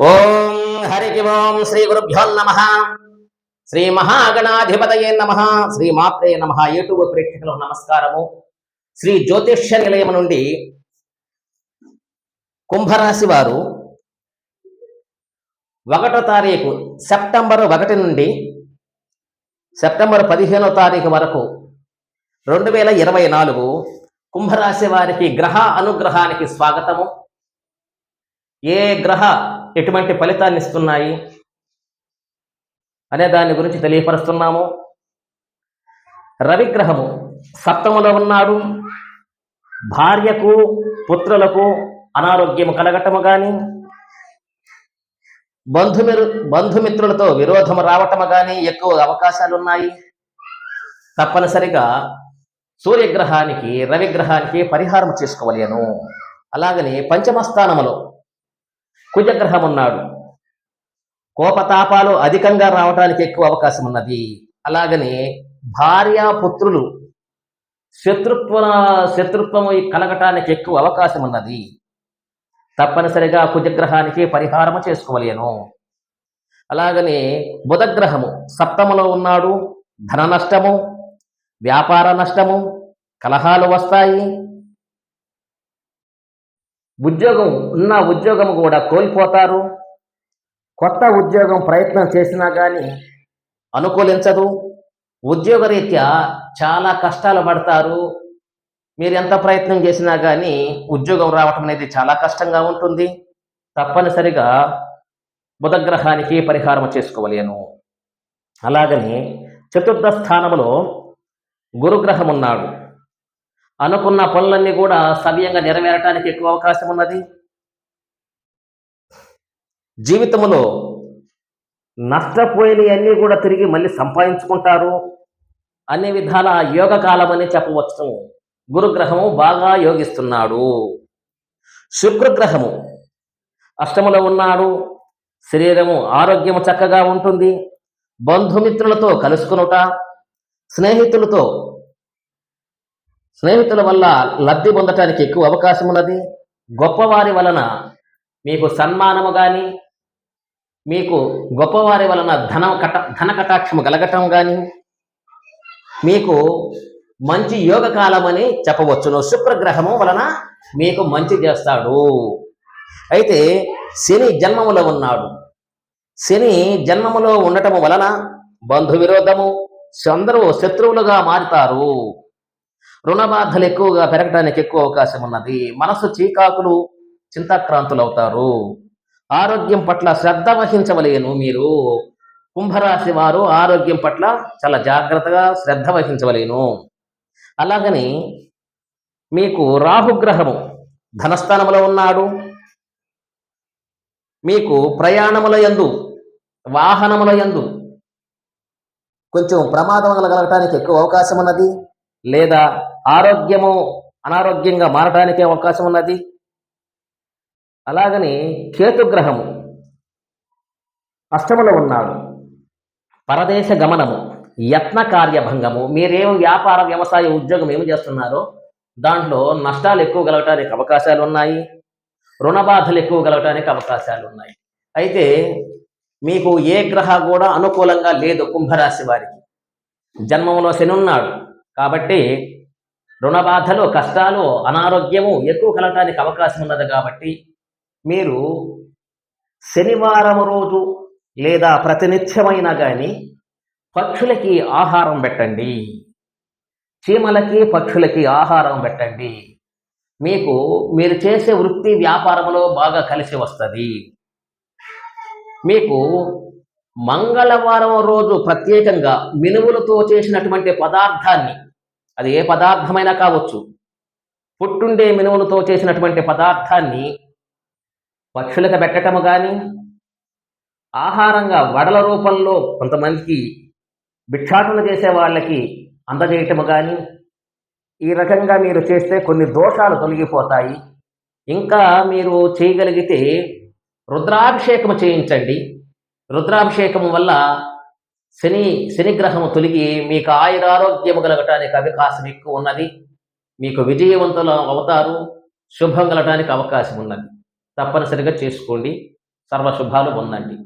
ఓం హరికి ఓం శ్రీ గురుభ్యో నమ. శ్రీ మహాగణాధిపతయే నమ. శ్రీ మాత్రే నమ. యూట్యూబ్ ప్రేక్షకులకు నమస్కారము. శ్రీ జ్యోతిష్య నిలయం నుండి కుంభరాశి వారు 1వ తారీఖు సెప్టెంబర్ 1 నుండి సెప్టెంబర్ 15వ తారీఖు వరకు 2024 కుంభరాశి వారికి గ్రహ అనుగ్రహానికి స్వాగతము. ఏ గ్రహ ఎటువంటి ఫలితాన్ని ఇస్తున్నాయి అనే దాని గురించి తెలియపరుస్తున్నాము. రవిగ్రహము సప్తములో ఉన్నాడు. భార్యకు పుత్రులకు అనారోగ్యము కలగటము కానీ, బంధుమిత్రులతో విరోధము రావటము కానీ ఎక్కువ అవకాశాలు ఉన్నాయి. తప్పనిసరిగా సూర్యగ్రహానికి రవిగ్రహానికి పరిహారం చేసుకోవలేను. అలాగని పంచమ స్థానములో కుజగ్రహం ఉన్నాడు. కోపతాపాలు అధికంగా రావడానికి ఎక్కువ అవకాశం ఉన్నది. అలాగనే భార్యాపుత్రులు శత్రుత్వము కలగటానికి ఎక్కువ అవకాశం ఉన్నది. తప్పనిసరిగా కుజగ్రహానికి పరిహారము చేసుకోవలేను. అలాగనే బుధగ్రహము సప్తములో ఉన్నాడు. ధన నష్టము, వ్యాపార నష్టము, కలహాలు వస్తాయి. ఉద్యోగం కూడా కోల్పోతారు. కొత్త ఉద్యోగం ప్రయత్నం చేసినా కానీ అనుకూలించదు. ఉద్యోగరీత్యా చాలా కష్టాలు పడతారు. మీరు ఎంత ప్రయత్నం చేసినా కానీ ఉద్యోగం రావటం అనేది చాలా కష్టంగా ఉంటుంది. తప్పనిసరిగా బుధగ్రహానికి పరిహారం చేసుకోవలేను. అలాగని చతుర్థ స్థానంలో గురుగ్రహం ఉన్నాడు. అనుకున్న పనులన్నీ కూడా సవ్యంగా నెరవేరటానికి ఎక్కువ అవకాశం ఉన్నది. జీవితంలో నష్టపోయినవన్నీ కూడా తిరిగి మళ్ళీ సంపాదించుకుంటారు. అన్ని విధాల యోగ కాలం అని చెప్పవచ్చు. గురుగ్రహము బాగా యోగిస్తున్నాడు. శుక్రగ్రహము అష్టములో ఉన్నాడు. శరీరము ఆరోగ్యము చక్కగా ఉంటుంది. బంధుమిత్రులతో కలుసుకునుట, స్నేహితుల వల్ల లబ్ధి పొందటానికి ఎక్కువ అవకాశం ఉన్నది. గొప్పవారి వలన మీకు సన్మానము కానీ, మీకు గొప్పవారి వలన ధన కటాక్షము కలగటం కానీ మీకు మంచి యోగ కాలం అని చెప్పవచ్చును. శుక్రగ్రహము వలన మీకు మంచి చేస్తాడు. అయితే శని జన్మములో ఉన్నాడు. శని జన్మములో ఉండటము వలన బంధు విరోధము, అందరూ శత్రువులుగా మారుతారు. రుణ బాధలు ఎక్కువగా పెరగడానికి ఎక్కువ అవకాశం ఉన్నది. మనసు చీకాకులు, చింతాక్రాంతులు అవుతారు. ఆరోగ్యం పట్ల శ్రద్ధ వహించవలేను. మీరు కుంభరాశి వారు ఆరోగ్యం పట్ల చాలా జాగ్రత్తగా శ్రద్ధ వహించవలేను. అలాగని మీకు రాహుగ్రహము ధనస్థానములో ఉన్నాడు. మీకు ప్రయాణముల యందు, వాహనముల యందు కొంచెం ప్రమాదం కలగటానికి ఎక్కువ అవకాశం ఉన్నది. లేదా ఆరోగ్యము అనారోగ్యంగా మారడానికి అవకాశం ఉన్నది. అలాగని కేతుగ్రహము అష్టములో ఉన్నాడు. పరదేశ గమనము, యత్న కార్యభంగము. మీరేం వ్యాపార వ్యవసాయ ఉద్యోగం ఏమి చేస్తున్నారో దాంట్లో నష్టాలు ఎక్కువ కలగటానికి అవకాశాలు ఉన్నాయి. రుణ బాధలు ఎక్కువ కలగటానికి అవకాశాలు ఉన్నాయి. అయితే మీకు ఏ గ్రహ కూడా అనుకూలంగా లేదు. కుంభరాశి వారికి జన్మంలో శని ఉన్నాడు కాబట్టి రుణ బాధలు, కష్టాలు, అనారోగ్యము ఎక్కువ కలగటానికి అవకాశం ఉన్నది. కాబట్టి మీరు శనివారం రోజు లేదా ప్రతినిత్యమైనా కానీ పక్షులకి ఆహారం పెట్టండి. చీమలకి, పక్షులకి ఆహారం పెట్టండి. మీరు చేసే వృత్తి వ్యాపారంలో బాగా కలిసి వస్తుంది. మీకు మంగళవారం రోజు ప్రత్యేకంగా మినుములతో చేసినటువంటి పదార్థాన్ని, అది ఏ పదార్థమైనా కావచ్చు, పుట్టుండే మినుములతో చేసినటువంటి పదార్థాన్ని పక్షులకు పెట్టటము కానీ, ఆహారంగా వడల రూపంలో కొంతమందికి భిక్షాటన చేసే వాళ్ళకి అందజేయటము కానీ, ఈ రకంగా మీరు చేస్తే కొన్ని దోషాలు తొలగిపోతాయి. ఇంకా మీరు చేయగలిగితే రుద్రాభిషేకము చేయించండి. రుద్రాభిషేకము వల్ల శనిగ్రహము తొలగి మీకు ఆయురారోగ్యము కలగటానికి అవకాశం ఎక్కువ ఉన్నది. మీకు విజయవంతులు అవుతారు. శుభం కలగటానికి అవకాశం ఉన్నది. తప్పనిసరిగా చేసుకోండి. సర్వశుభాలు పొందండి.